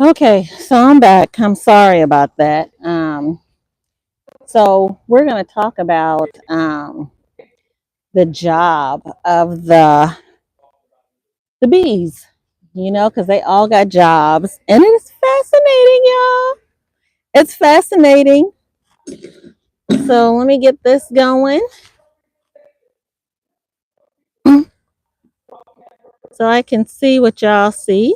Okay, so I'm back. I'm sorry about that. So we're going to talk about the job of the bees. Because they all got jobs, and it is fascinating, y'all. It's fascinating. So let me get this going so I can see what y'all see.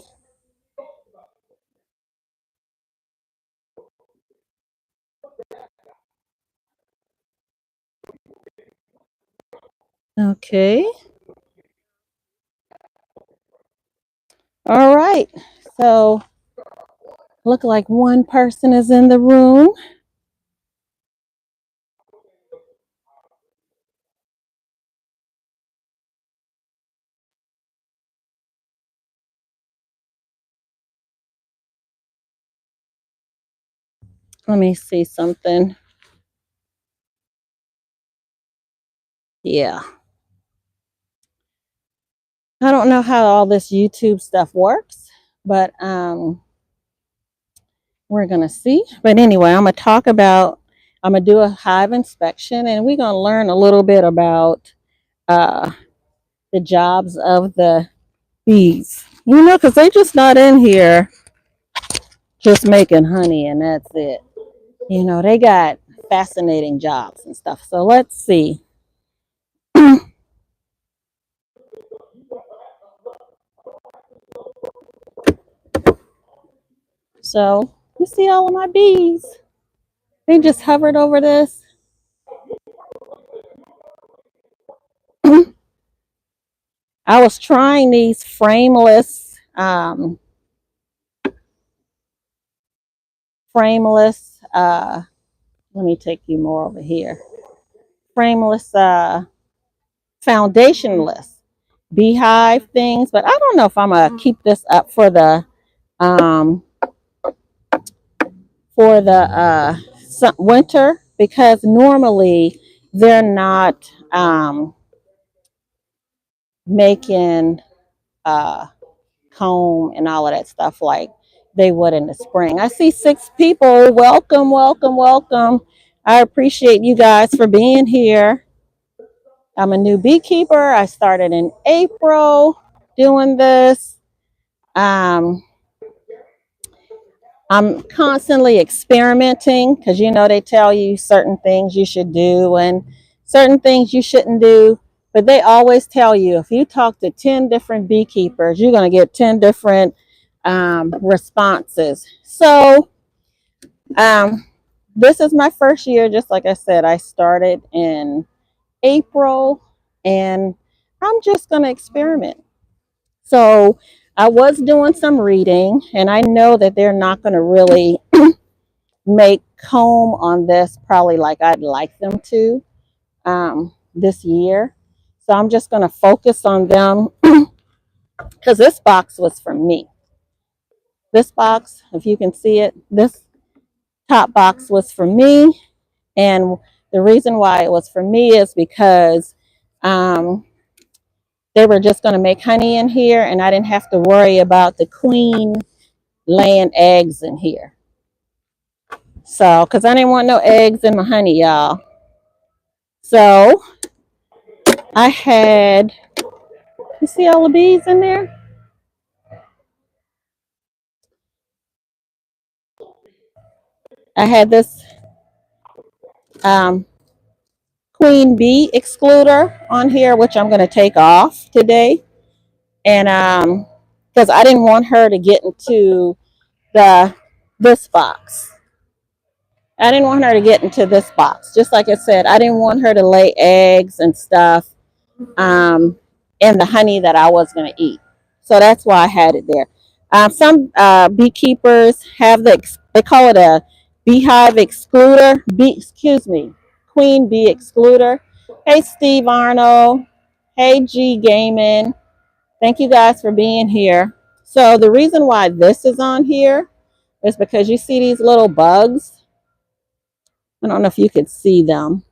Okay. All right. So look like one person is in the room. Let me see something. Yeah. I don't know how all this YouTube stuff works, but we're gonna see. But anyway, I'm gonna do a hive inspection, and we're gonna learn a little bit about uh, the jobs of the bees. Because they're just not in here just making honey and that's it. They got fascinating jobs and stuff. So let's see. So you see all of my bees? They just hovered over this. I was trying these frameless. Let me take you more over here. Frameless, foundationless beehive things, but I don't know if I'm gonna keep this up um for the winter, because normally they're not making uh comb and all of that stuff like they would in the spring. I see 6 people. Welcome, welcome, welcome. I appreciate you guys for being here. I'm a new beekeeper. I started in April doing this. Um, I'm constantly experimenting because they tell you certain things you should do and certain things you shouldn't do. But they always tell you if you talk to 10 different beekeepers, you're going to get 10 different responses. So, um, this is my first year. Just like I said, I started in April, and I'm just going to experiment. So, I was doing some reading, and I know that they're not going to really make comb on this probably like I'd like them to this year. So I'm just going to focus on them because this box was for me. This box, if you can see it, this top box was for me. And the reason why it was for me is because um, they were just going to make honey in here, and I didn't have to worry about the queen laying eggs in here. So, because I didn't want no eggs in my honey, y'all. So, I had, you see all the bees in there? I had this um, queen bee excluder on here, which I'm going to take off today. And because I didn't want her to get into the this box. I didn't want her to get into this box. Just like I said, I didn't want her to lay eggs and stuff um, in the honey that I was going to eat. So that's why I had it there. Some beekeepers have they call it a beehive excluder. Excuse me, queen bee excluder. Hey, Steve Arnold. Hey, G Gaming. Thank you guys for being here. So the reason why this is on here is because you see these little bugs. I don't know if you could see them,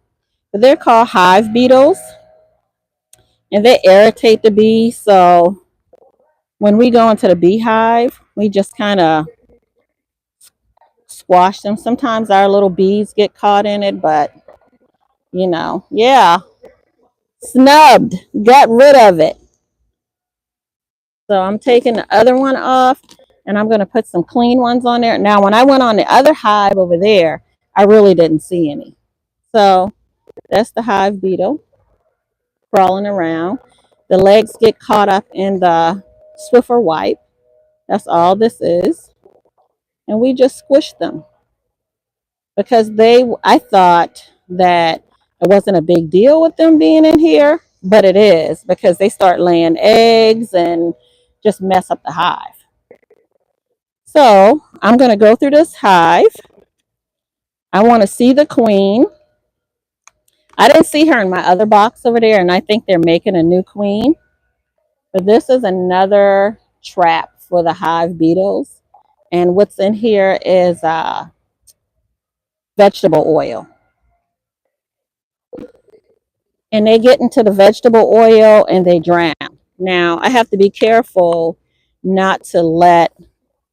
but they're called hive beetles, and they irritate the bees. So when we go into the beehive, we just kind of wash them. Sometimes our little bees get caught in it, but yeah, snubbed, got rid of it. So I'm taking the other one off and I'm going to put some clean ones on there. Now, when I went on the other hive over there, I really didn't see any. So that's the hive beetle crawling around. The legs get caught up in the Swiffer wipe. That's all this is. And we just squish them because I thought that it wasn't a big deal with them being in here, but it is because they start laying eggs and just mess up the hive. So I'm going to go through this hive. I want to see the queen. I didn't see her in my other box over there, and I think they're making a new queen. But this is another trap for the hive beetles. And what's in here is vegetable oil. And they get into the vegetable oil and they drown. Now, I have to be careful not to let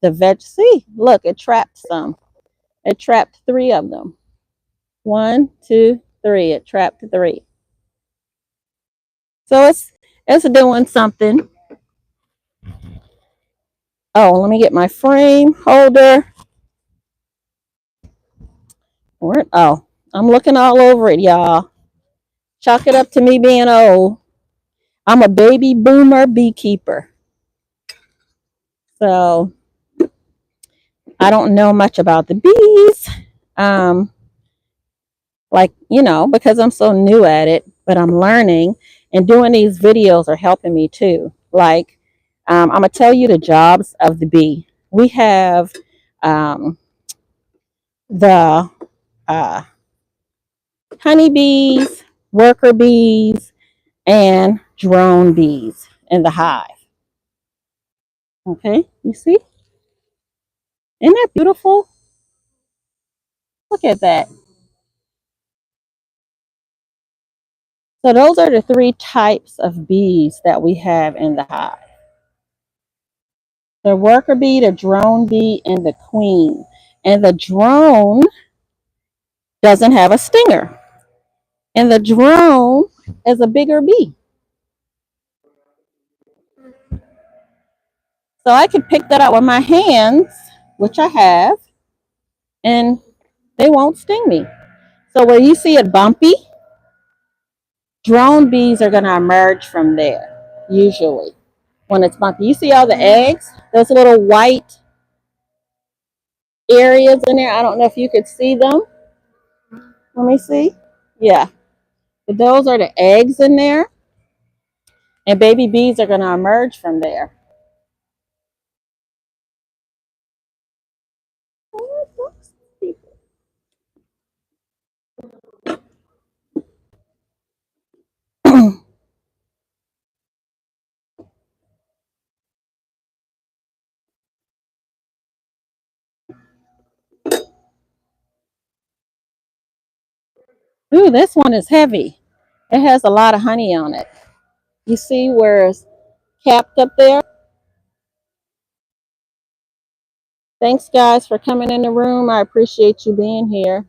the see, look, it trapped some. It trapped 3 of them. 1, 2, 3. It trapped 3. So it's doing something. Oh, let me get my frame holder. Oh, I'm looking all over it, y'all. Chalk it up to me being old. I'm a baby boomer beekeeper. So I don't know much about the bees. Because I'm so new at it, but I'm learning and doing these videos are helping me too. Like, I'm going to tell you the jobs of the bee. We have the uh, honeybees, worker bees, and drone bees in the hive. Okay, you see? Isn't that beautiful? Look at that. So those are the 3 types of bees that we have in the hive. The worker bee, the drone bee, and the queen. And the drone doesn't have a stinger. And the drone is a bigger bee. So I can pick that up with my hands, which I have, and they won't sting me. So where you see it bumpy, drone bees are going to emerge from there, usually, when it's bumpy. You see all the eggs? Those little white areas in there. I don't know if you could see them. Let me see. Yeah. But those are the eggs in there. And baby bees are going to emerge from there. Ooh, this one is heavy. It has a lot of honey on it. You see where it's capped up there? Thanks, guys, for coming in the room. I appreciate you being here.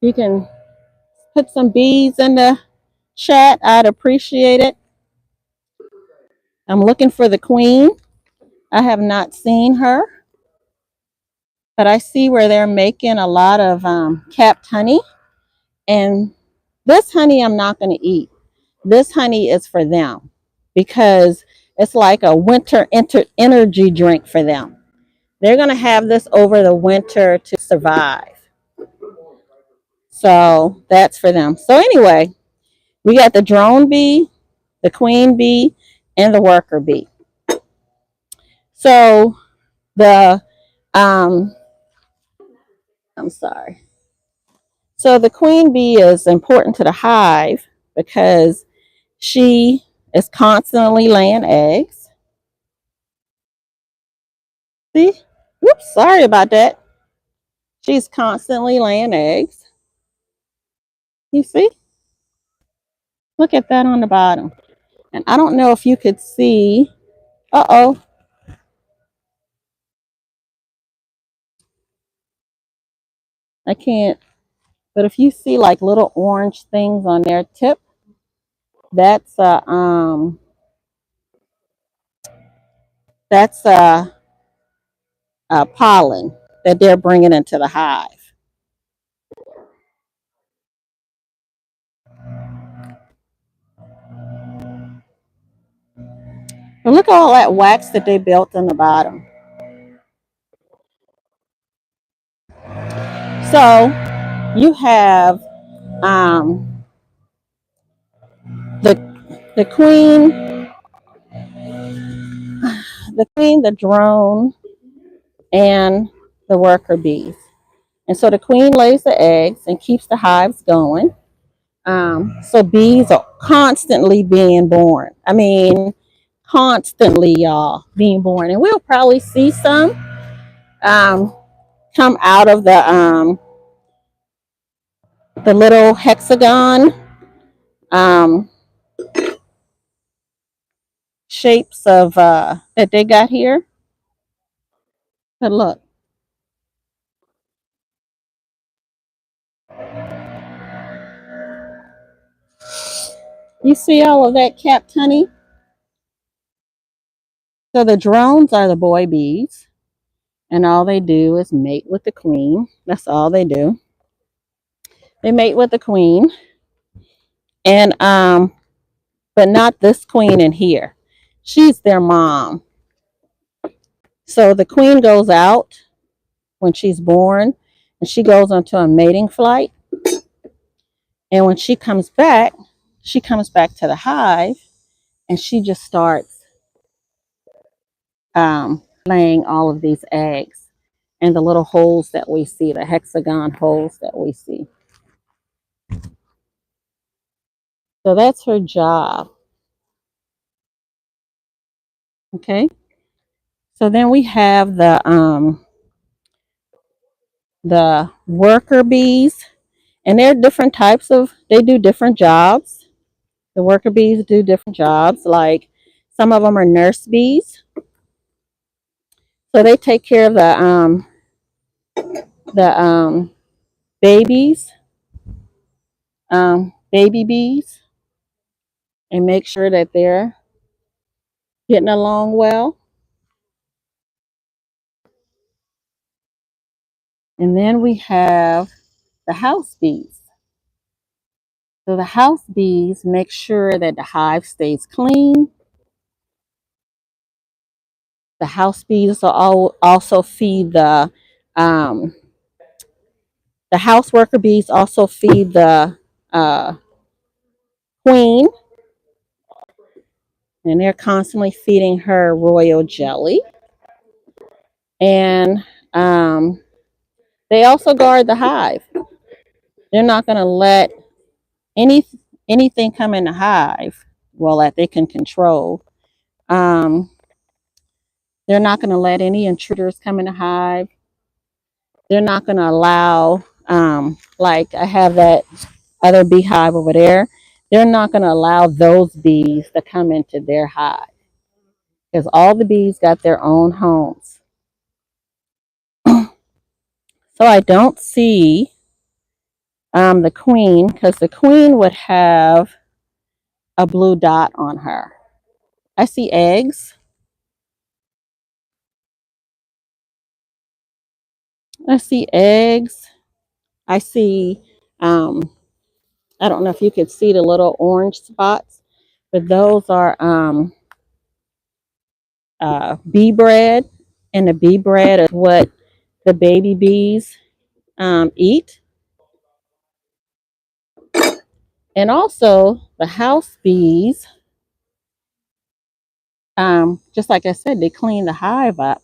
You can put some bees in the chat. I'd appreciate it. I'm looking for the queen. I have not seen her, but I see where they're making a lot of capped honey. And this honey I'm not going to eat. This honey is for them because it's like a winter energy drink for them. They're going to have this over the winter to survive. So that's for them. So anyway, we got the drone bee, the queen bee, and the worker bee. So the I'm sorry. So the queen bee is important to the hive because she is constantly laying eggs. See? Whoops, sorry about that. She's constantly laying eggs. You see? Look at that on the bottom. And I don't know if you could see. Uh-oh. I can't, but if you see like little orange things on their tip, that's that's pollen that they're bringing into the hive. But look at all that wax that they built on the bottom. So you have um, the the queen, the drone, and the worker bees. And so the queen lays the eggs and keeps the hives going. So bees are constantly being born. I mean, constantly, y'all, being born. And we'll probably see some um, come out of the little hexagon um, shapes of that they got here. But look, you see all of that capped honey? So the drones are the boy bees, and all they do is mate with the queen. That's all they do. They mate with the queen, and but not this queen in here. She's their mom. So the queen goes out when she's born, and she goes onto a mating flight. And when she comes back to the hive, and she just starts laying all of these eggs and the little holes that we see, the hexagon holes that we see. So that's her job. Okay. So then we have the worker bees, and they're different types of. They do different jobs. The worker bees do different jobs. Like some of them are nurse bees, so they take care of the babies, baby bees, and make sure that they're getting along well. And then we have the house bees. So the house bees make sure that the hive stays clean. The house bees also feed um, the house worker bees also feed the uh, queen, and they're constantly feeding her royal jelly. And um, they also guard the hive. They're not going to let any anything come in the hive, well, that they can control. Um, they're not going to let any intruders come in the hive. They're not going to allow, like I have that other beehive over there. They're not going to allow those bees to come into their hive because all the bees got their own homes. So I don't see the queen because the queen would have a blue dot on her. I see eggs. I see eggs. I see, um, I don't know if you could see the little orange spots, but those are bee bread. And the bee bread is what the baby bees eat. And also the house bees, just like I said, they clean the hive up.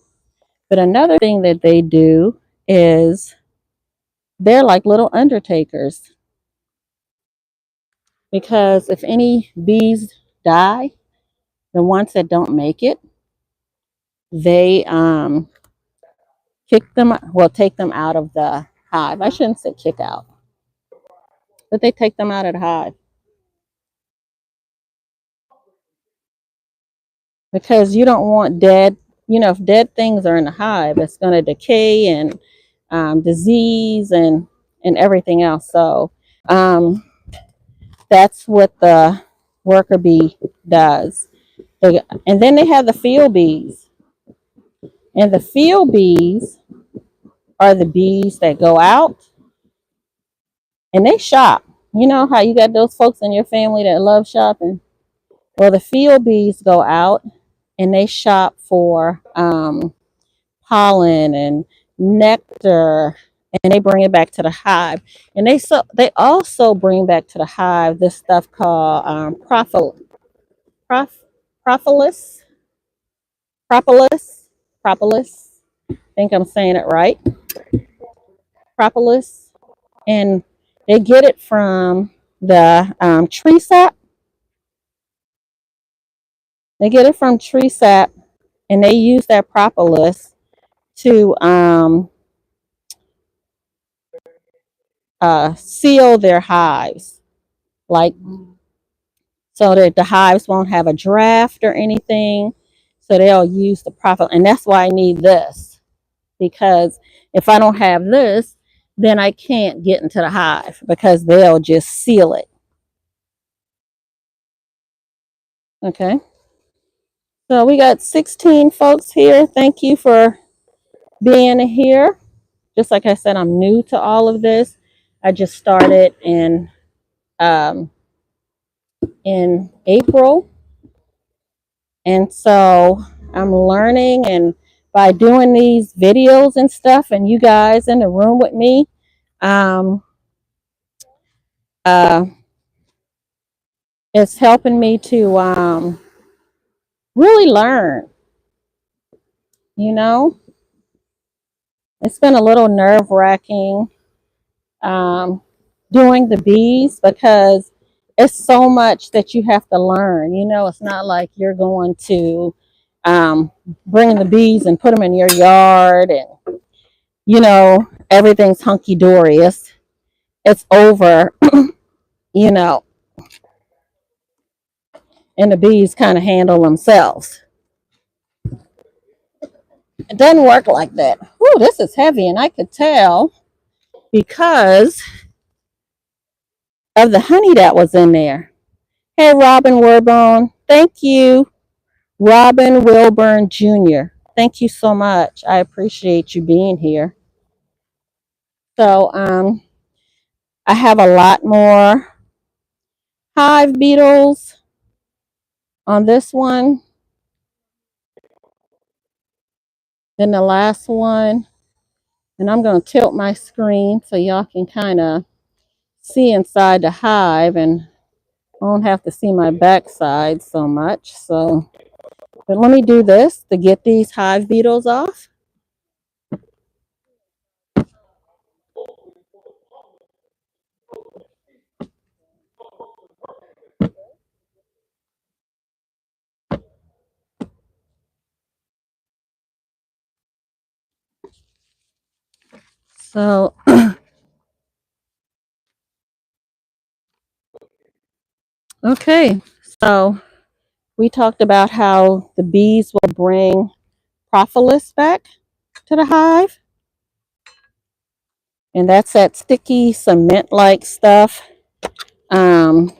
But another thing that they do is they're like little undertakers because if any bees die, the ones that don't make it, they kick them, well, take them out of the hive. I shouldn't say kick out, but they take them out of the hive because you don't want dead, if dead things are in the hive, it's going to decay and disease and everything else. So um, that's what the worker bee does. And then they have the field bees. And the field bees are the bees that go out and they shop. You know how you got those folks in your family that love shopping? Well, the field bees go out and they shop for pollen and nectar, and they bring it back to the hive. And they also bring back to the hive this stuff called prof, propolis, propolis, propolis. I think I'm saying it right. Propolis, and they get it from the tree sap. They get it from tree sap, and they use that propolis to seal their hives, like so that the hives won't have a draft or anything. So they'll use the prophet, and that's why I need this, because if I don't have this, then I can't get into the hive because they'll just seal it. Okay. So we got 16 folks here. Thank you for being here. Just like I said, I'm new to all of this. I just started um, in April. And so I'm learning, and by doing these videos and stuff, and you guys in the room with me, um, uh, it's helping me to really learn. You know, it's been a little nerve wracking um, doing the bees because it's so much that you have to learn. You know, it's not like you're going to bring the bees and put them in your yard and, you know, everything's hunky dory. It's over, you know, and the bees kind of handle themselves. It doesn't work like that. Ooh, this is heavy, and I could tell because of the honey that was in there. Hey, Robin Werbone, thank you. Robin Wilburn Jr., thank you so much. I appreciate you being here. So I have a lot more hive beetles on this one than the last one. And I'm going to tilt my screen so y'all can kind of see inside the hive, and I won't have to see my backside so much. So, but let me do this to get these hive beetles off. So, okay. So we talked about how the bees will bring propolis back to the hive. And that's that sticky cement-like stuff. Let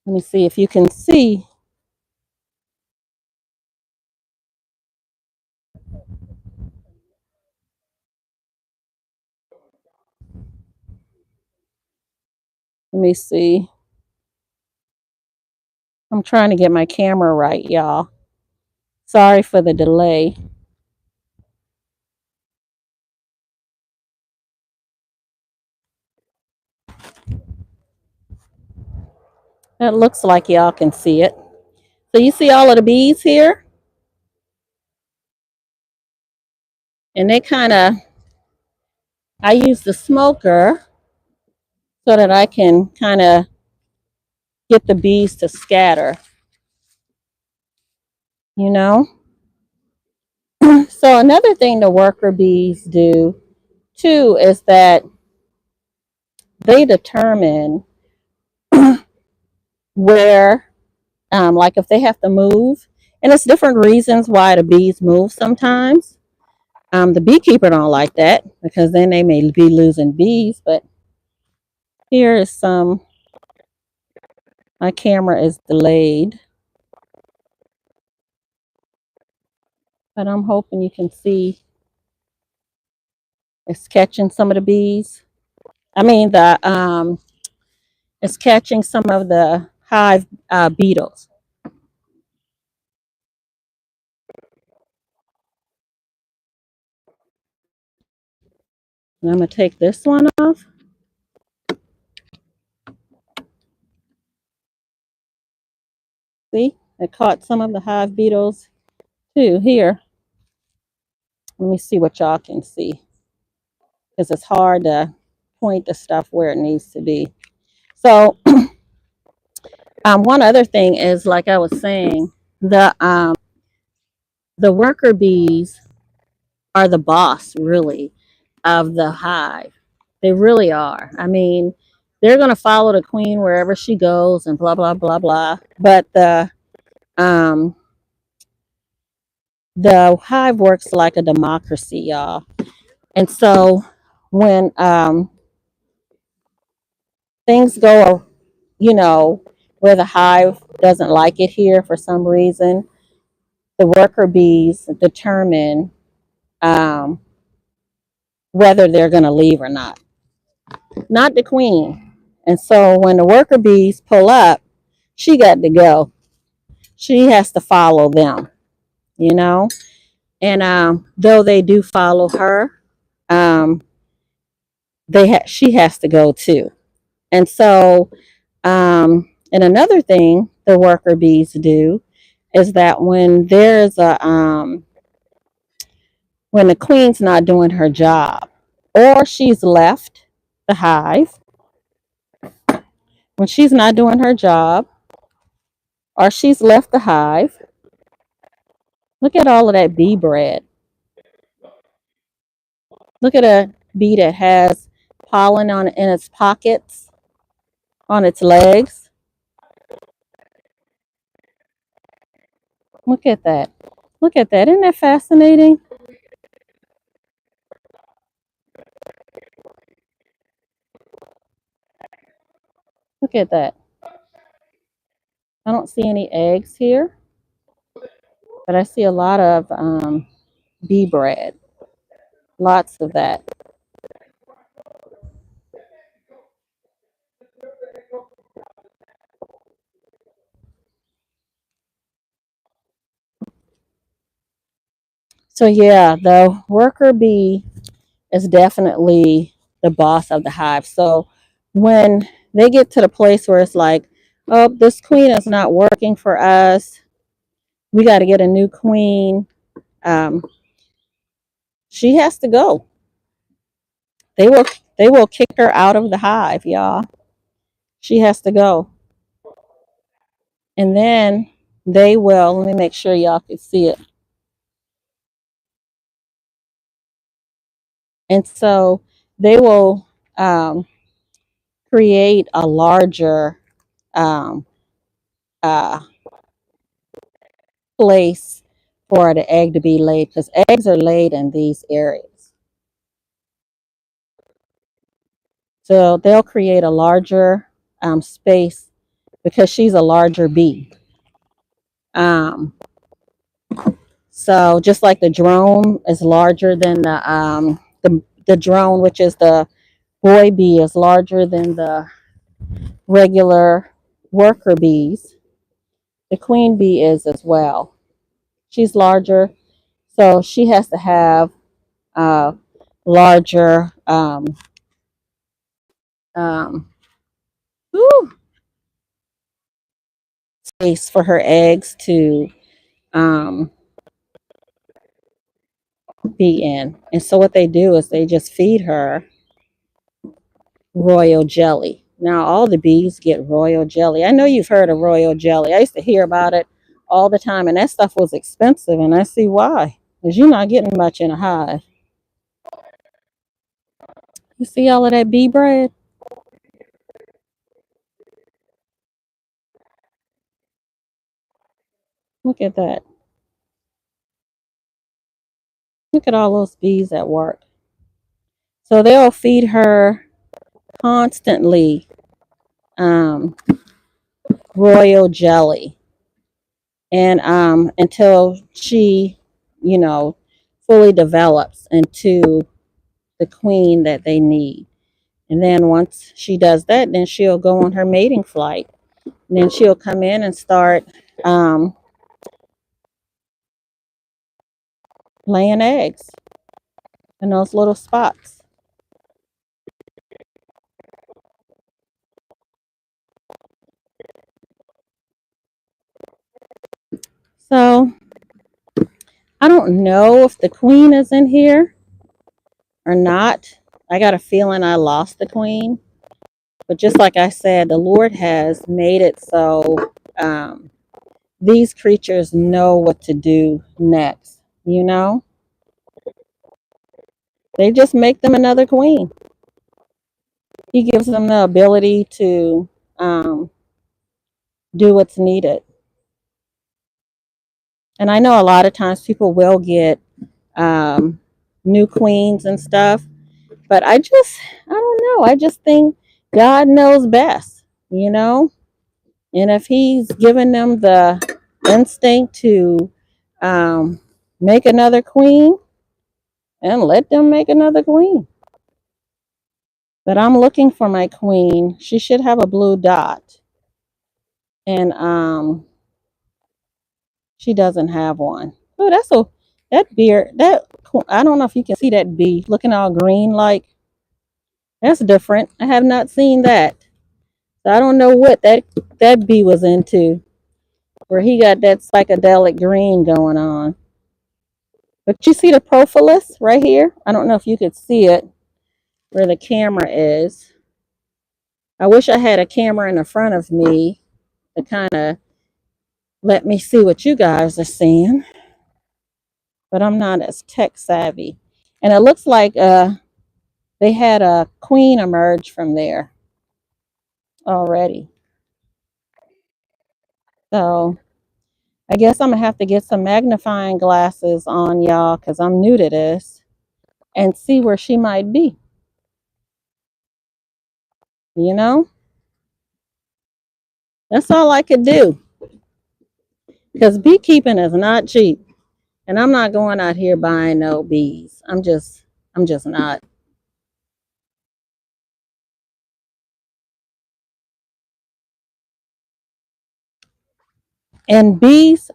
me see if you can see. Let me see. I'm trying to get my camera right, y'all. Sorry for the delay. It looks like y'all can see it. So you see all of the bees here? And they kind of, I use the smoker so that I can kind of get the bees to scatter, you know? So another thing the worker bees do too is that they determine where, like if they have to move, and it's different reasons why the bees move sometimes. The beekeeper don't like that because then they may be losing bees. But here is some. My camera is delayed, but I'm hoping you can see it's catching some of the bees. I mean it's catching some of the hive beetles. And I'm gonna take this one off. See, it caught some of the hive beetles too. Here, let me see what y'all can see because it's hard to point the stuff where it needs to be. So, one other thing is, like I was saying, the worker bees are the boss, really, of the hive. They really are. I mean, they're going to follow the queen wherever she goes and blah blah blah blah. But um, the hive works like a democracy, y'all. And so when things go, you know, where the hive doesn't like it here for some reason, the worker bees determine um, whether they're going to leave or not the queen. And so when the worker bees pull up, she got to go. She has to follow them, you know. And though they do follow her, um, she has to go too. And so, and another thing the worker bees do is that when the queen's not doing her job, or she's left the hive, when she's not doing her job, or she's left the hive, look at all of that bee bread. Look at a bee that has pollen on in its pockets, on its legs. Look at that. Look at that. Isn't that fascinating? Look at that. I don't see any eggs here, but I see a lot of bee bread. Lots of that. So yeah, the worker bee is definitely the boss of the hive. So when they get to the place where it's like, oh, this queen is not working for us, we got to get a new queen. Um, she has to go. They will they will kick her out of the hive, y'all. She has to go. And then they will, let me make sure y'all can see it. And so they will um, create a larger um, uh, place for the egg to be laid because eggs are laid in these areas. So they'll create a larger space because she's a larger bee. Um, so just like the drone is larger than the drone, which is the boy bee, is larger than the regular worker bees. The queen bee is as well. She's larger, so she has to have a larger um, space for her eggs to um, be in. And so what they do is they just feed her royal jelly. Now all the bees get royal jelly. I know you've heard of royal jelly. I used to hear about it all the time, and that stuff was expensive, and I see why. Because you're not getting much in a hive. You see all of that bee bread? Look at that. Look at all those bees at work. So they'll feed her constantly um, royal jelly, and until she, you know, fully develops into the queen that they need. And then once she does that, then she'll go on her mating flight. And then she'll come in and start um, laying eggs in those little spots. So I don't know if the queen is in here or not. I got a feeling I lost the queen. But just like I said, the Lord has made it so um, these creatures know what to do next. You know, they just make them another queen. He gives them the ability to um, do what's needed. And I know a lot of times people will get um, new queens and stuff, but I don't know. I just think God knows best, you know? And if He's given them the instinct to um, make another queen, and let them make another queen. But I'm looking for my queen. She should have a blue dot. And she doesn't have one. Oh, that beard, I don't know if you can see that bee looking all green like. That's different. I have not seen that. So I don't know what that bee was into, where he got that psychedelic green going on. But you see the propolis right here? I don't know if you could see it where the camera is. I wish I had a camera in the front of me to kind of let me see what you guys are seeing, but I'm not as tech savvy. And it looks like they had a queen emerge from there already. So I guess I'm gonna have to get some magnifying glasses on, y'all, because I'm new to this, and see where she might be. You know, that's all I could do, because beekeeping is not cheap, and I'm not going out here buying no bees. I'm just not. And bees,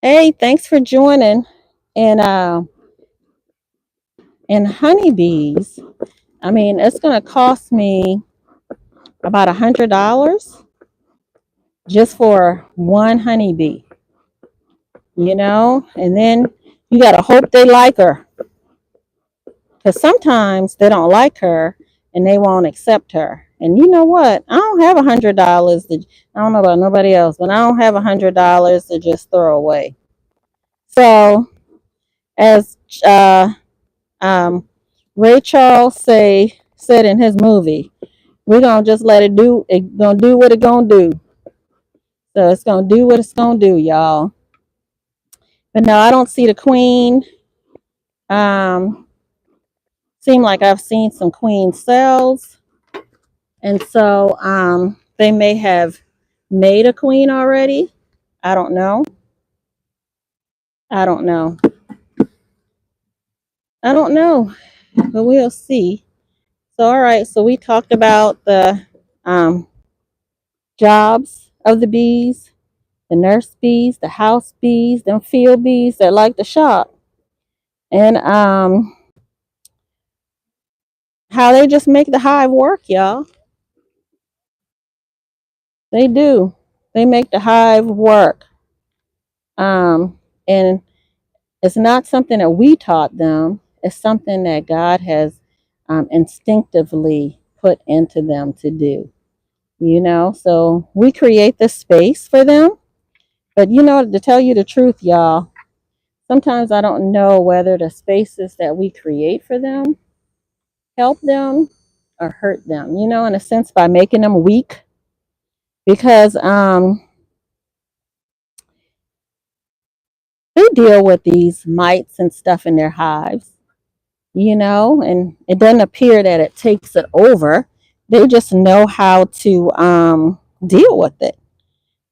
hey, thanks for joining. And honeybees, I mean, it's gonna cost me about $100 just for one honeybee, you know? And then you gotta hope they like her. Because sometimes they don't like her and they won't accept her. And you know what? I don't have $100 to, I don't know about nobody else, but I don't have $100 to just throw away. So as um, Ray Charles said in his movie, we're gonna just let it gonna do what it gonna do. So it's gonna do what it's gonna do, y'all. But no, I don't see the queen. Um, seem like I've seen some queen cells, and so they may have made a queen already. I don't know. I don't know. I don't know, but we'll see. So all right, so we talked about the um, jobs of the bees, the nurse bees, the house bees, them field bees that like to shop, and how they just make the hive work, y'all. They do. They make the hive work. And it's not something that we taught them. It's something that God has instinctively put into them to do. You know, so we create the space for them. But you know, to tell you the truth, y'all, sometimes I don't know whether the spaces that we create for them help them or hurt them, you know, in a sense by making them weak. Because deal with these mites and stuff in their hives, and it doesn't appear that it takes it over. They just know how to deal with it.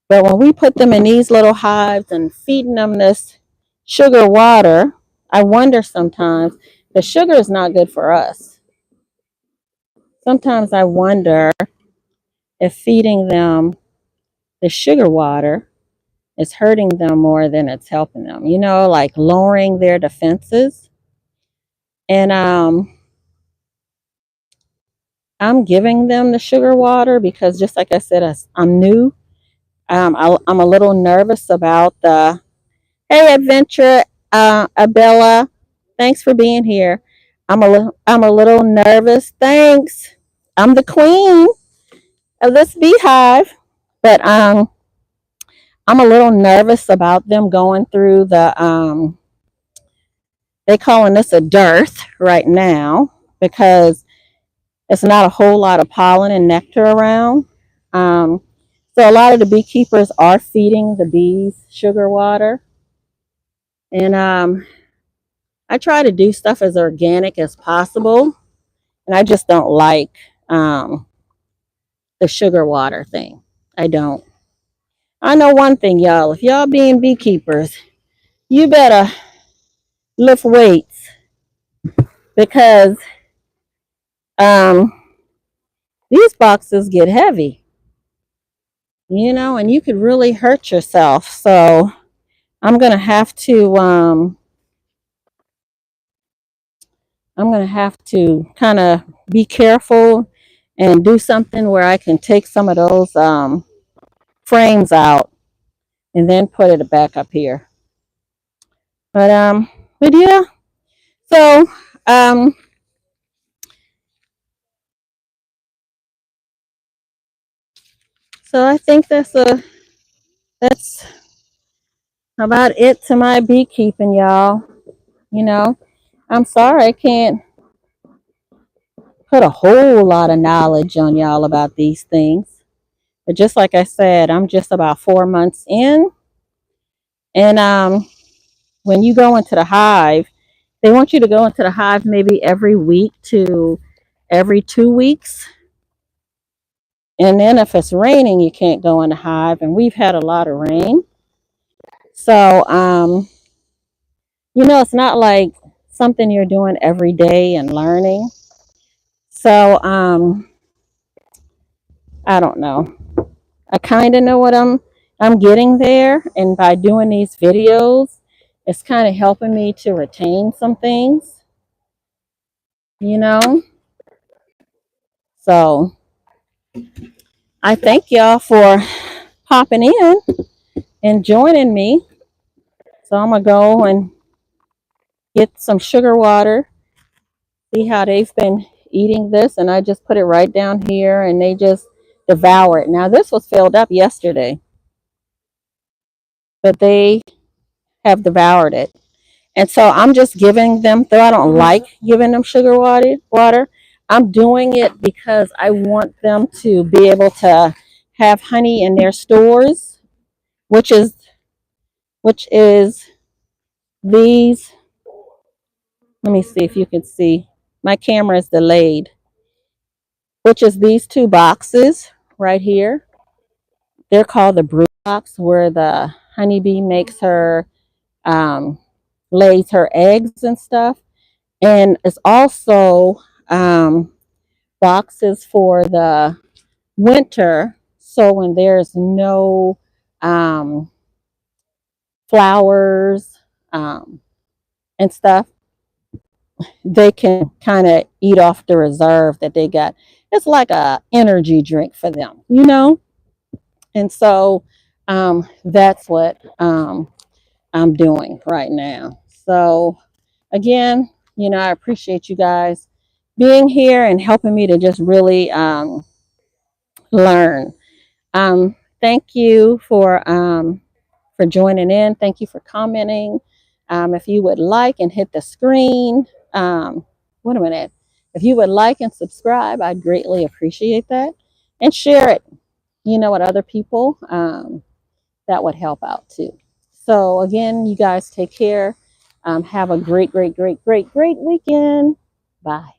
But when we put them in these little hives and feeding them this sugar water, I wonder sometimes the sugar is not good for us. Sometimes I wonder if feeding them the sugar water is hurting them more than it's helping them, like lowering their defenses. And I'm giving them the sugar water because, just like I said, I'm new. I'm a little nervous about the, hey, Adventure, Abella, thanks for being here. I'm a little nervous. Thanks. I'm the queen of this beehive, but I'm a little nervous about them going through the they calling this a dearth right now because it's not a whole lot of pollen and nectar around. Um, so a lot of the beekeepers are feeding the bees sugar water, and I try to do stuff as organic as possible, and I just don't like um, the sugar water thing. I don't. I know one thing, y'all. If y'all being beekeepers, you better lift weights because um, these boxes get heavy, and you could really hurt yourself. So I'm gonna have to kind of be careful and do something where I can take some of those frames out and then put it back up here. But yeah. So um, I think that's about it to my beekeeping, y'all. You know, I'm sorry I can't put a whole lot of knowledge on y'all about these things. But just like I said, I'm just about 4 months in, and when you go into the hive, they want you to go into the hive maybe every week to every 2 weeks. And then if it's raining, you can't go in the hive. And we've had a lot of rain. So, it's not like something you're doing every day and learning. So, I don't know. I kind of know what I'm getting there. And by doing these videos, it's kind of helping me to retain some things, you know? So I thank y'all for popping in and joining me. So I'm gonna go and get some sugar water, see how they've been eating this, and I just put it right down here and they just devour it. Now this was filled up yesterday, but they have devoured it. And so I'm just giving them, though I don't like giving them sugar water, I'm doing it because I want them to be able to have honey in their stores, which is these. Let me see if you can see. My camera is delayed, which is these two boxes right here. They're called the brood box, where the honeybee makes her lays her eggs and stuff. And it's also boxes for the winter. So when there's no flowers and stuff, they can kind of eat off the reserve that they got. It's like a energy drink for them. And so that's what I'm doing right now. So again, I appreciate you guys being here and helping me to just really learn. Thank you for joining in. Thank you for commenting. If you would like and hit the screen, wait a minute. If you would like and subscribe, I'd greatly appreciate that. And share it, with other people. That would help out too. So again, you guys take care. Have a great, great, great, great, great weekend. Bye.